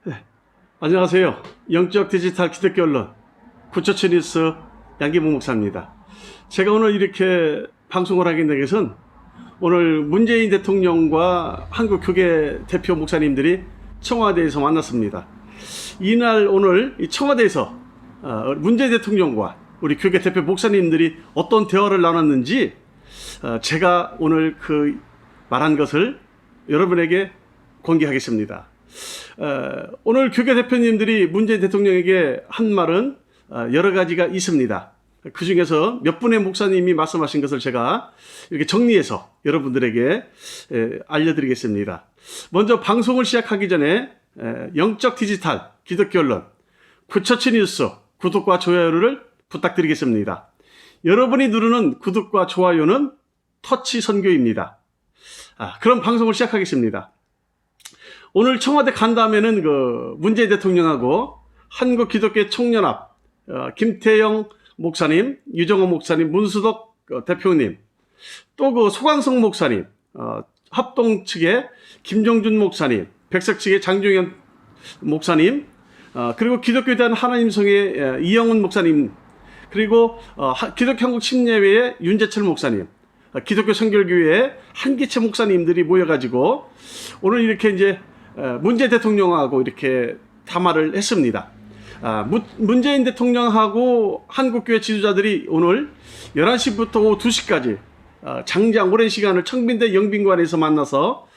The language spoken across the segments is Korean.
네, 안녕하세요. 영적 디지털 기독교 언론 구초치 뉴스 양기복 목사입니다. 제가 오늘 이렇게 방송을 하게 된 것은 오늘 문재인 대통령과 한국 교계 대표 목사님들이 청와대에서 만났습니다. 이날 오늘 이 청와대에서 문재인 대통령과 우리 교계 대표 목사님들이 어떤 대화를 나눴는지 제가 오늘 그 말한 것을 여러분에게 공개하겠습니다. 오늘 교계 대표님들이 문재인 대통령에게 한 말은 여러 가지가 있습니다. 그 중에서 몇 분의 목사님이 말씀하신 것을 제가 이렇게 정리해서 여러분들에게 알려드리겠습니다. 먼저 방송을 시작하기 전에 영적 디지털 기독교 언론 구초치 뉴스 구독과 좋아요를 부탁드리겠습니다. 여러분이 누르는 구독과 좋아요는 터치 선교입니다. 그럼 방송을 시작하겠습니다. 오늘 청와대 간 다음에는 그 문재인 대통령하고 한국 기독교 청년합 김태영 목사님, 유정호 목사님, 문수덕 대표님, 또 그 소강성 목사님, 합동 측의 김정준 목사님, 백석 측의 장종현 목사님, 그리고 기독교에 대한 하나님성의 이영훈 목사님, 그리고 기독교 한국 침례회의 윤재철 목사님, 기독교 선결교회의 한기채 목사님들이 모여가지고 오늘 이렇게 이제 문재인 대통령하고 이렇게 담화를 했습니다. 문재인 대통령하고 한국교회 지도자들이 오늘 11시부터 오후 2시까지 장장 오랜 시간을 청빈대 영빈관에서 만나서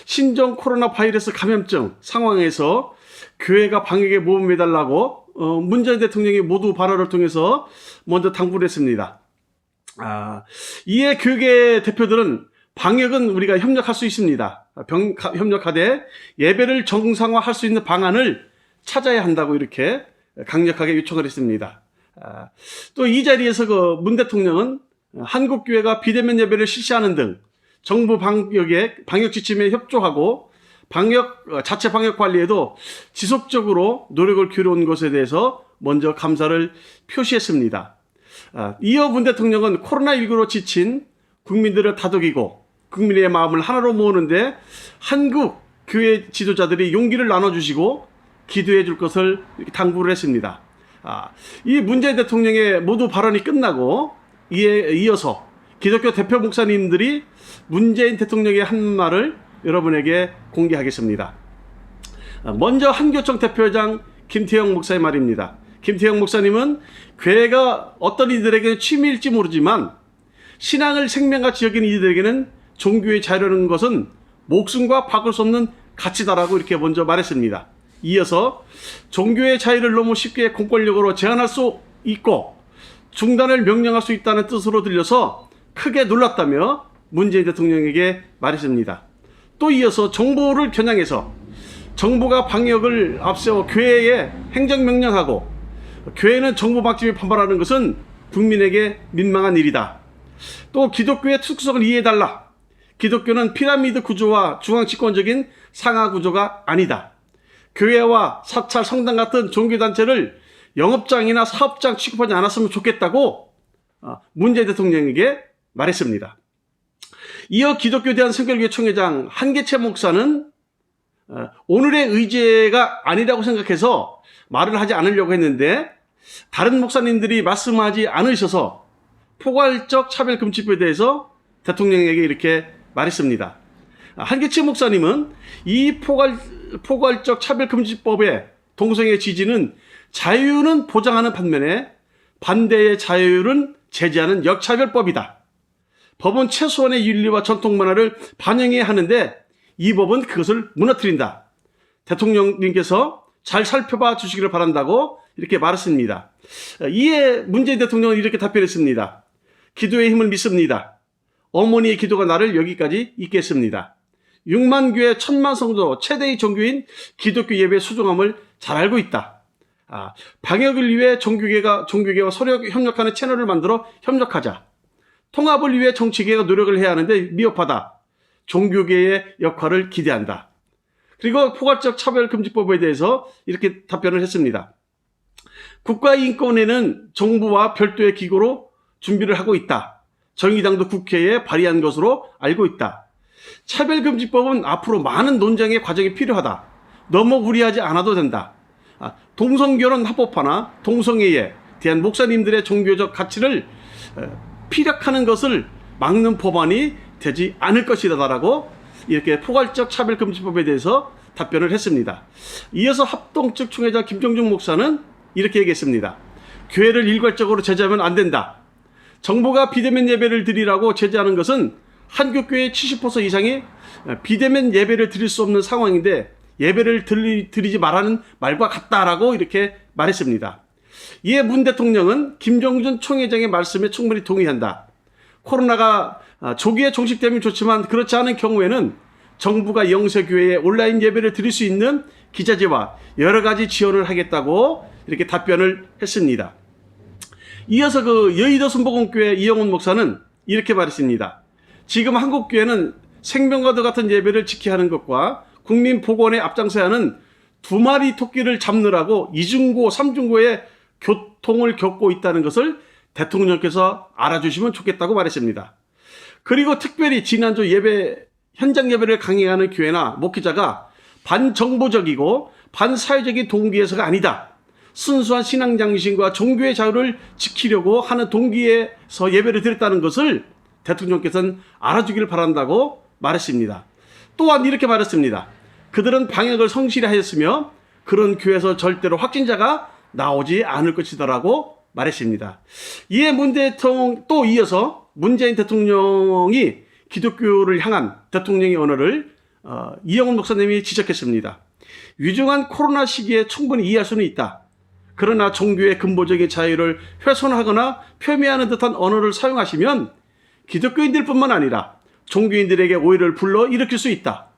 신종 코로나 바이러스 감염증 상황에서 교회가 방역에 모범해달라고 문재인 대통령이 모두 발언을 통해서 먼저 당부를 했습니다. 이에 교계 대표들은 방역은 우리가 협력할 수 있습니다. 협력하되 예배를 정상화할 수 있는 방안을 찾아야 한다고 이렇게 강력하게 요청을 했습니다. 또 이 자리에서 그 문 대통령은 한국교회가 비대면 예배를 실시하는 등 정부 방역 지침에 협조하고 자체 방역 관리에도 지속적으로 노력을 기울여온 것에 대해서 먼저 감사를 표시했습니다. 이어 문 대통령은 코로나19로 지친 국민들을 다독이고 국민의 마음을 하나로 모으는데 한국 교회 지도자들이 용기를 나눠주시고 기도해 줄 것을 당부를 했습니다. 이 문재인 대통령의 모두 발언이 끝나고 이에 이어서 기독교 대표 목사님들이 문재인 대통령의 한 말을 여러분에게 공개하겠습니다. 먼저 한교총 대표장 김태영 목사의 말입니다. 김태영 목사님은 교회가 어떤 이들에게는 취미일지 모르지만 신앙을 생명같이 여기는 이들에게는 종교의 자유라는 것은 목숨과 바꿀 수 없는 가치다라고 이렇게 먼저 말했습니다. 이어서 종교의 자유를 너무 쉽게 공권력으로 제한할 수 있고 중단을 명령할 수 있다는 뜻으로 들려서 크게 놀랐다며 문재인 대통령에게 말했습니다. 또 이어서 정부를 겨냥해서 정부가 방역을 앞세워 교회에 행정명령하고 교회는 정부 방침에 반발하는 것은 국민에게 민망한 일이다. 또 기독교의 특성을 이해해달라. 기독교는 피라미드 구조와 중앙집권적인 상하 구조가 아니다. 교회와 사찰, 성당 같은 종교단체를 영업장이나 사업장 취급하지 않았으면 좋겠다고 문재인 대통령에게 말했습니다. 이어 기독교에 대한 선결교회 총회장 한기채 목사는 오늘의 의제가 아니라고 생각해서 말을 하지 않으려고 했는데 다른 목사님들이 말씀하지 않으셔서 포괄적 차별금지법에 대해서 대통령에게 이렇게 말했습니다. 한기채 목사님은 이 포괄적 차별금지법의 동성애 지지는 자유는 보장하는 반면에 반대의 자유는 제재하는 역차별법이다. 법은 최소한의 윤리와 전통 문화를 반영해야 하는데 이 법은 그것을 무너뜨린다. 대통령님께서 잘 살펴봐 주시기를 바란다고 이렇게 말했습니다. 이에 문재인 대통령은 이렇게 답변했습니다. 기도의 힘을 믿습니다. 어머니의 기도가 나를 여기까지 있게 했습니다. 6만 교회 1000만 성도 최대의 종교인 기독교 예배의 소중함을 잘 알고 있다. 방역을 위해 종교계와 서로 협력하는 채널을 만들어 협력하자. 통합을 위해 정치계가 노력을 해야 하는데 미흡하다. 종교계의 역할을 기대한다. 그리고 포괄적 차별금지법에 대해서 이렇게 답변을 했습니다. 국가인권위는 정부와 별도의 기구로 준비를 하고 있다. 정의당도 국회에 발의한 것으로 알고 있다. 차별금지법은 앞으로 많은 논쟁의 과정이 필요하다. 너무 우려하지 않아도 된다. 동성결혼 합법화나 동성애에 대한 목사님들의 종교적 가치를 피력하는 것을 막는 법안이 되지 않을 것이다라고 이렇게 포괄적 차별금지법에 대해서 답변을 했습니다. 이어서 합동 측 총회장 김정중 목사는 이렇게 얘기했습니다. 교회를 일괄적으로 제재하면 안 된다. 정부가 비대면 예배를 드리라고 제재하는 것은 한국교회의 70% 이상이 비대면 예배를 드릴 수 없는 상황인데 예배를 드리지 말라는 말과 같다라고 이렇게 말했습니다. 이에 문 대통령은 김정준 총회장의 말씀에 충분히 동의한다. 코로나가 조기에 종식되면 좋지만 그렇지 않은 경우에는 정부가 영세교회에 온라인 예배를 드릴 수 있는 기자재와 여러 가지 지원을 하겠다고 이렇게 답변을 했습니다. 이어서 여의도 순복음교회 이영훈 목사는 이렇게 말했습니다. 지금 한국교회는 생명과도 같은 예배를 지켜야 하는 것과 국민 복원에 앞장서야 하는 두 마리 토끼를 잡느라고 이중고, 삼중고의 교통을 겪고 있다는 것을 대통령께서 알아주시면 좋겠다고 말했습니다. 그리고 특별히 지난주 현장 예배를 강행하는 교회나 목회자가 반정보적이고 반사회적인 동기에서가 아니다. 순수한 신앙 장신과 종교의 자유를 지키려고 하는 동기에서 예배를 드렸다는 것을 대통령께서는 알아주기를 바란다고 말했습니다. 또한 이렇게 말했습니다. 그들은 방역을 성실히 하였으며 그런 교회에서 절대로 확진자가 나오지 않을 것이다라고 말했습니다. 이에 또 이어서 문재인 대통령이 기독교를 향한 대통령의 언어를 이영훈 목사님이 지적했습니다. 위중한 코로나 시기에 충분히 이해할 수는 있다. 그러나 종교의 근본적인 자유를 훼손하거나 폄훼하는 듯한 언어를 사용하시면 기독교인들뿐만 아니라 종교인들에게 오해를 불러일으킬 수 있다.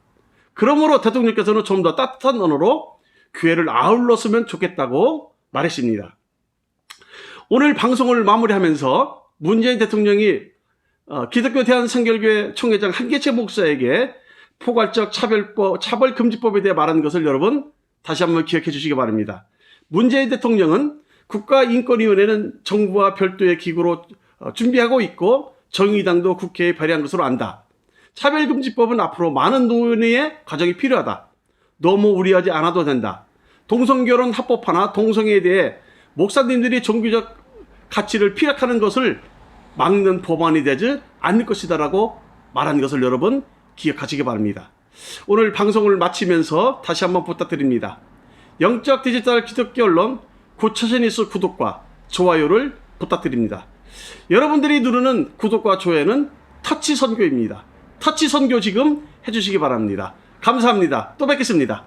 그러므로 대통령께서는 좀 더 따뜻한 언어로 교회를 아울렀으면 좋겠다고 말했습니다. 오늘 방송을 마무리하면서 문재인 대통령이 기독교 대한성결교회 총회장 한계채 목사에게 포괄적 차별금지법에 대해 말한 것을 여러분 다시 한번 기억해 주시기 바랍니다. 문재인 대통령은 국가인권위원회는 정부와 별도의 기구로 준비하고 있고 정의당도 국회에 발의한 것으로 안다. 차별금지법은 앞으로 많은 논의의 과정이 필요하다. 너무 우려하지 않아도 된다. 동성결혼 합법화나 동성애에 대해 목사님들이 종교적 가치를 피력하는 것을 막는 법안이 되지 않을 것이다라고 말한 것을 여러분 기억하시기 바랍니다. 오늘 방송을 마치면서 다시 한번 부탁드립니다. 영적 디지털 기독교 언론 구처신뉴스 구독과 좋아요를 부탁드립니다. 여러분들이 누르는 구독과 좋아요는 터치 선교입니다. 터치 선교 지금 해주시기 바랍니다. 감사합니다. 또 뵙겠습니다.